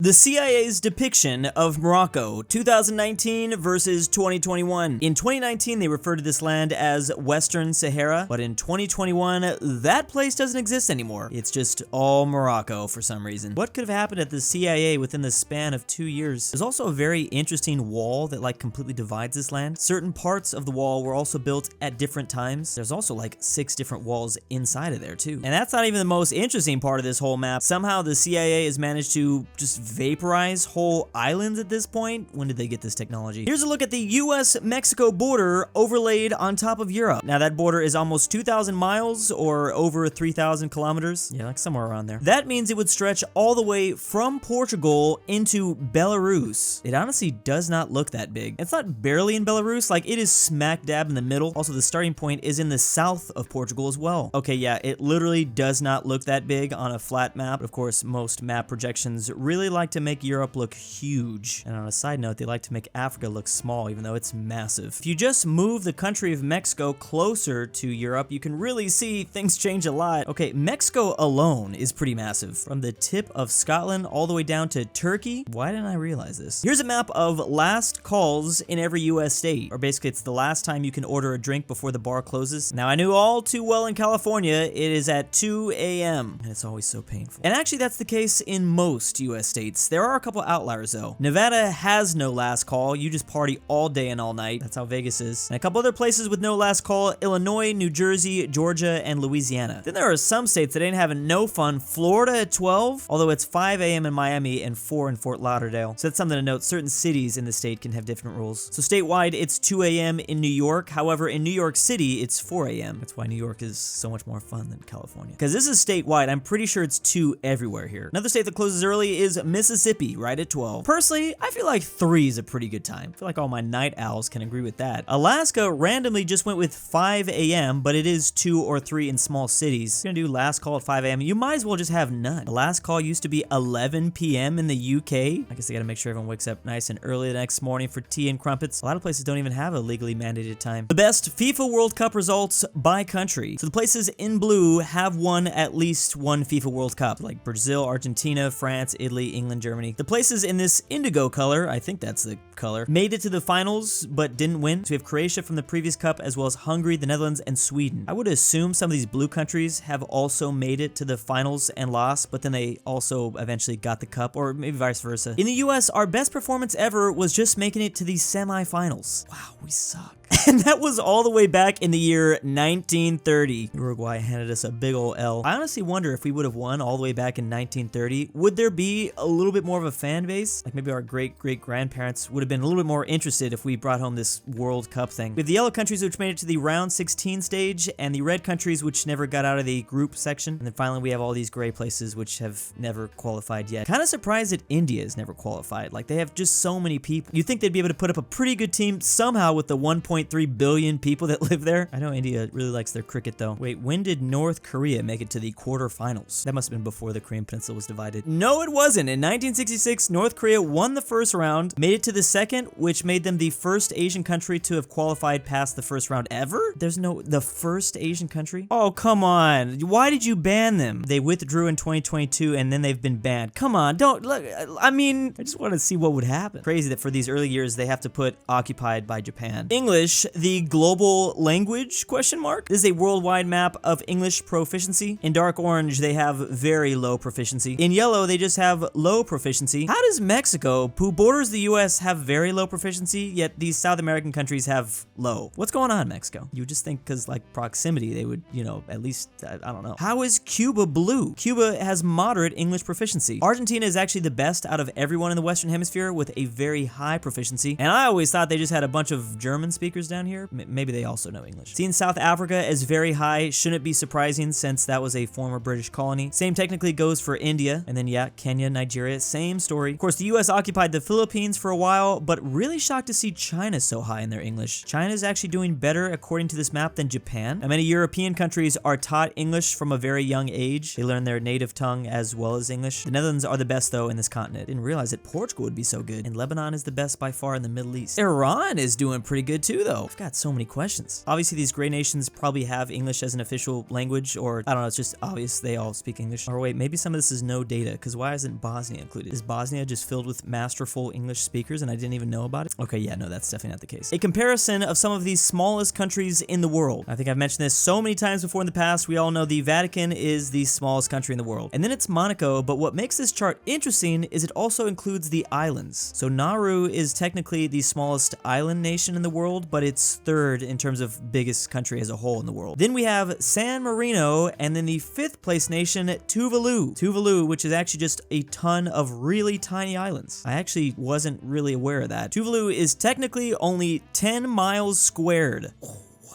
The CIA's depiction of Morocco, 2019 versus 2021. In 2019, they referred to this land as Western Sahara, but in 2021, that place doesn't exist anymore. It's just all Morocco for some reason. What could have happened at the CIA within the span of 2 years? There's also a very interesting wall that completely divides this land. Certain parts of the wall were also built at different times. There's also 6 different walls inside of there too. And that's not even the most interesting part of this whole map. Somehow the CIA has managed to just vaporize whole islands at this point. When did they get this technology? Here's a look at the US-Mexico border overlaid on top of Europe. Now that border is almost 2,000 miles or over 3,000 kilometers. Yeah, somewhere around there. That means it would stretch all the way from Portugal into Belarus. It honestly does not look that big. It's not barely in Belarus, it is smack dab in the middle. Also, the starting point is in the south of Portugal as well. Okay, yeah, it literally does not look that big on a flat map. Of course, most map projections really like to make Europe look huge. And on a side note, they like to make Africa look small, even though it's massive. If you just move the country of Mexico closer to Europe, you can really see things change a lot. Okay, Mexico alone is pretty massive. From the tip of Scotland all the way down to Turkey. Why didn't I realize this? Here's a map of last calls in every US state. Or basically, it's the last time you can order a drink before the bar closes. Now, I knew all too well in California, it is at 2 a.m. And it's always so painful. And actually, that's the case in most US states. There are a couple outliers though. Nevada has no last call. You just party all day and all night. That's how Vegas is. And a couple other places with no last call: Illinois, New Jersey, Georgia, and Louisiana. Then there are some states that ain't having no fun. Florida at 12, although it's 5 a.m. in Miami and 4 in Fort Lauderdale. So that's something to note. Certain cities in the state can have different rules. So statewide, it's 2 a.m. in New York. However, in New York City, it's 4 a.m. That's why New York is so much more fun than California. Because this is statewide, I'm pretty sure it's 2 everywhere here. Another state that closes early is Mississippi, right at 12. Personally, I feel like 3 is a pretty good time. I feel like all my night owls can agree with that. Alaska randomly just went with 5 a.m., but it is 2 or 3 in small cities. You're gonna do last call at 5 a.m. You might as well just have none. The last call used to be 11 p.m. in the UK. I guess they gotta make sure everyone wakes up nice and early the next morning for tea and crumpets. A lot of places don't even have a legally mandated time. The best FIFA World Cup results by country. So the places in blue have won at least one FIFA World Cup, like Brazil, Argentina, France, Italy, England, Germany. The places in this indigo color, I think that's the color, made it to the finals but didn't win. So we have Croatia from the previous cup, as well as Hungary, the Netherlands, and Sweden. I would assume some of these blue countries have also made it to the finals and lost, but then they also eventually got the cup, or maybe vice versa. In the US, our best performance ever was just making it to the semifinals. Wow, we suck. And that was all the way back in the year 1930. Uruguay handed us a big ol' L. I honestly wonder if we would have won all the way back in 1930, would there be a little bit more of a fan base? Maybe our great-great-grandparents would have been a little bit more interested if we brought home this World Cup thing. We have the yellow countries which made it to the round 16 stage, and the red countries which never got out of the group section. And then finally we have all these gray places which have never qualified yet. Kind of surprised that India has never qualified. They have just so many people. You'd think they'd be able to put up a pretty good team somehow with the 1.3 billion people that live there. I know India really likes their cricket though. Wait, when did North Korea make it to the quarterfinals? That must have been before the Korean Peninsula was divided. No, it wasn't. In 1966, North Korea won the first round, made it to the second, which made them the first Asian country to have qualified past the first round ever? The first Asian country? Oh, come on. Why did you ban them? They withdrew in 2022 and then they've been banned. Come on, don't look. I just want to see what would happen. Crazy that for these early years, they have to put occupied by Japan. English, the global language, question mark? This is a worldwide map of English proficiency. In dark orange, they have very low proficiency. In yellow, they just have low proficiency. How does Mexico, who borders the US, have very low proficiency, yet these South American countries have low? What's going on, Mexico? You would just think because proximity, they would, at least, I don't know. How is Cuba blue? Cuba has moderate English proficiency. Argentina is actually the best out of everyone in the Western Hemisphere with a very high proficiency. And I always thought they just had a bunch of German speakers down here. Maybe they also know English. Seeing South Africa as very high shouldn't be surprising since that was a former British colony. Same technically goes for India. And then yeah, Kenya, Nigeria, same story. Of course, the US occupied the Philippines for a while, but really shocked to see China so high in their English. China is actually doing better according to this map than Japan. And many European countries are taught English from a very young age. They learn their native tongue as well as English. The Netherlands are the best though in this continent. Didn't realize that Portugal would be so good. And Lebanon is the best by far in the Middle East. Iran is doing pretty good too though. though? I've got so many questions. Obviously, these gray nations probably have English as an official language, or I don't know, it's just obvious they all speak English. Or wait, maybe some of this is no data, because why isn't Bosnia included? Is Bosnia just filled with masterful English speakers and I didn't even know about it? Okay, yeah, no, that's definitely not the case. A comparison of some of these smallest countries in the world. I think I've mentioned this so many times before in the past. We all know the Vatican is the smallest country in the world. And then it's Monaco, but what makes this chart interesting is it also includes the islands. So Nauru is technically the smallest island nation in the world, but it's third in terms of biggest country as a whole in the world. Then we have San Marino, and then the fifth place nation, Tuvalu. Tuvalu, which is actually just a ton of really tiny islands. I actually wasn't really aware of that. Tuvalu is technically only 10 miles squared.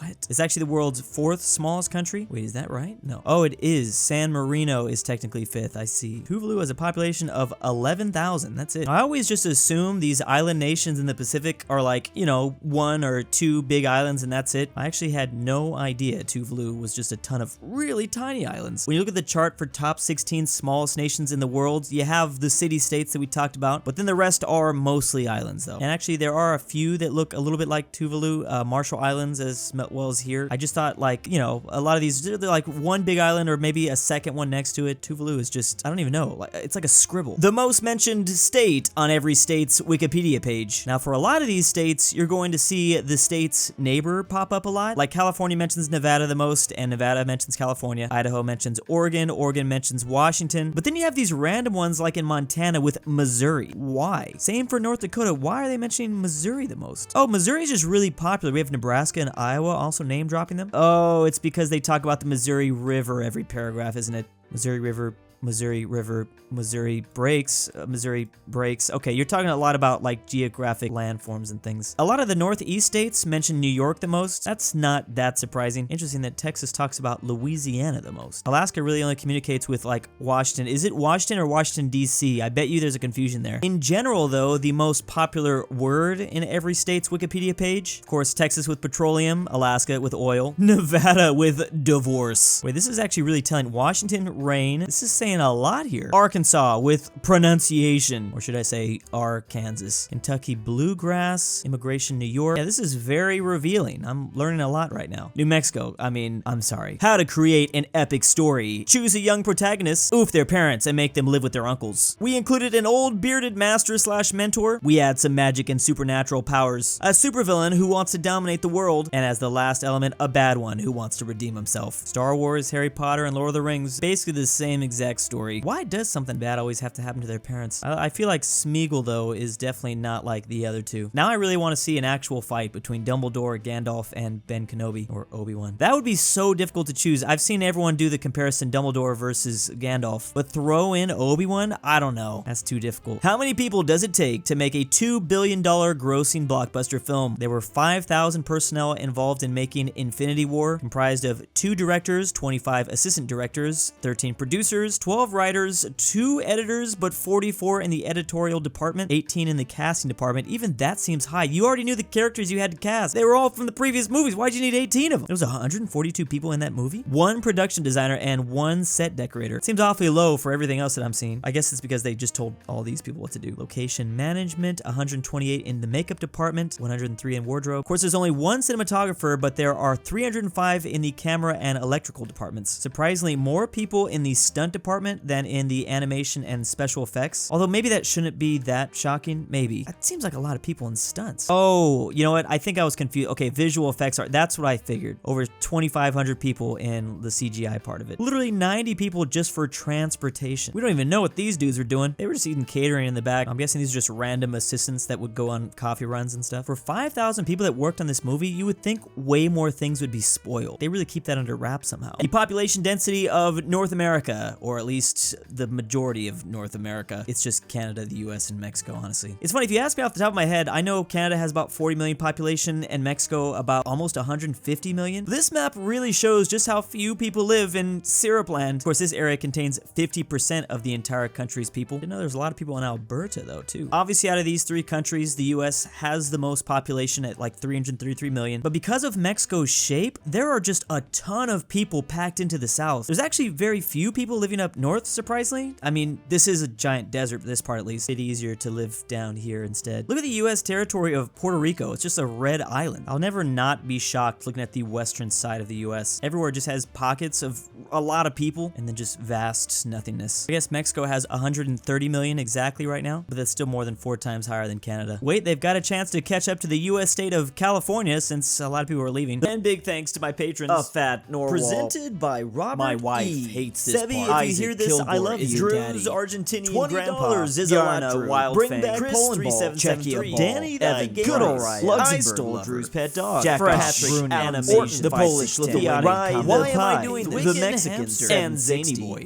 What? It's actually the world's fourth smallest country? Wait, is that right? No. Oh, it is. San Marino is technically fifth. I see. Tuvalu has a population of 11,000. That's it. I always just assume these island nations in the Pacific are like, you know, one or two big islands and that's it. I actually had no idea Tuvalu was just a ton of really tiny islands. When you look at the chart for top 16 smallest nations in the world, you have the city-states that we talked about, but then the rest are mostly islands though. And actually there are a few that look a little bit like Tuvalu, Marshall Islands as well as here. I just thought like, you know, a lot of these, they're like one big island or maybe a second one next to it. Tuvalu is just, I don't even know, like it's like a scribble. The most mentioned state on every state's Wikipedia page. Now for a lot of these states, you're going to see the state's neighbor pop up a lot. Like California mentions Nevada the most, and Nevada mentions California. Idaho mentions Oregon. Oregon mentions Washington. But then you have these random ones like in Montana with Missouri. Why? Same for North Dakota. Why are they mentioning Missouri the most? Oh, Missouri is just really popular. We have Nebraska and Iowa also name dropping them. Oh, it's because they talk about the Missouri River every paragraph, isn't it? Missouri River, Missouri River, Missouri breaks, Missouri breaks. Okay, you're talking a lot about like geographic landforms and things. A lot of the Northeast states mention New York the most. That's not that surprising. Interesting that Texas talks about Louisiana the most. Alaska really only communicates with like Washington. Is it Washington or Washington, D.C.? I bet you there's a confusion there. In general though, the most popular word in every state's Wikipedia page, of course, Texas with petroleum, Alaska with oil, Nevada with divorce. Wait, this is actually really telling. Washington, rain. This is saying a lot here. Arkansas with pronunciation, or should I say Arkansas. Kentucky bluegrass, immigration, New York. Yeah, this is very revealing. I'm learning a lot right now. New Mexico, I'm sorry. How to create an epic story. Choose a young protagonist, oof their parents, and make them live with their uncles. We included an old bearded master / mentor. We add some magic and supernatural powers. A supervillain who wants to dominate the world, and as the last element, a bad one who wants to redeem himself. Star Wars, Harry Potter, and Lord of the Rings, basically the same exact story. Why does something bad always have to happen to their parents? I feel like Smeagol, though, is definitely not like the other two. Now I really want to see an actual fight between Dumbledore, Gandalf, and Ben Kenobi, or Obi-Wan. That would be so difficult to choose. I've seen everyone do the comparison Dumbledore versus Gandalf, but throw in Obi-Wan? I don't know. That's too difficult. How many people does it take to make a $2 billion grossing blockbuster film? There were 5,000 personnel involved in making Infinity War, comprised of 2 directors, 25 assistant directors, 13 producers, 12 writers, 2 editors, but 44 in the editorial department, 18 in the casting department. Even that seems high. You already knew the characters you had to cast. They were all from the previous movies. Why'd you need 18 of them? There was 142 people in that movie? 1 production designer and 1 set decorator. Seems awfully low for everything else that I'm seeing. I guess it's because they just told all these people what to do. Location management, 128 in the makeup department, 103 in wardrobe. Of course, there's only 1 cinematographer, but there are 305 in the camera and electrical departments. Surprisingly, more people in the stunt department than in the animation and special effects. Although maybe that shouldn't be that shocking. Maybe. That seems like a lot of people in stunts. Oh, you know what? I think I was confused. Okay, visual effects are, that's what I figured. Over 2,500 people in the CGI part of it. Literally 90 people just for transportation. We don't even know what these dudes are doing. They were just eating catering in the back. I'm guessing these are just random assistants that would go on coffee runs and stuff. For 5,000 people that worked on this movie, you would think way more things would be spoiled. They really keep that under wraps somehow. The population density of North America, or at least the majority of North America. It's just Canada, the US, and Mexico, honestly. It's funny, if you ask me off the top of my head, I know Canada has about 40 million population and Mexico about almost 150 million. This map really shows just how few people live in Syrup Land. Of course, this area contains 50% of the entire country's people. You know, there's a lot of people in Alberta, though, too. Obviously, out of these 3 countries, the US has the most population at like 333 million. But because of Mexico's shape, there are just a ton of people packed into the south. There's actually very few people living up up north, surprisingly. I mean, this is a giant desert, this part at least. It's easier to live down here instead. Look at the U.S. territory of Puerto Rico. It's just a red island. I'll never not be shocked looking at the western side of the U.S. Everywhere just has pockets of a lot of people and then just vast nothingness. I guess Mexico has 130 million exactly right now, but that's still more than 4 times higher than Canada. Wait, they've got a chance to catch up to the U.S. state of California since a lot of people are leaving. And big thanks to my patrons. aPhatNarwhal. Presented by Robert My wife E. hates this Sebi, part. if you hear this, I love you, Drew's Daddy. Argentinian grandpa. $20 is a lot, Bjorkman, Drew. Wild Bring Fang. back Chris Polandball. 3773. DannyThyGamer. GoodOldRyah. LuxembourgLover. jakov. Phresh Animations. The Polish-Lithuanian Veiotic. Commonwealth. Why am I doing The this? Mexicans. And ZaneyBoi.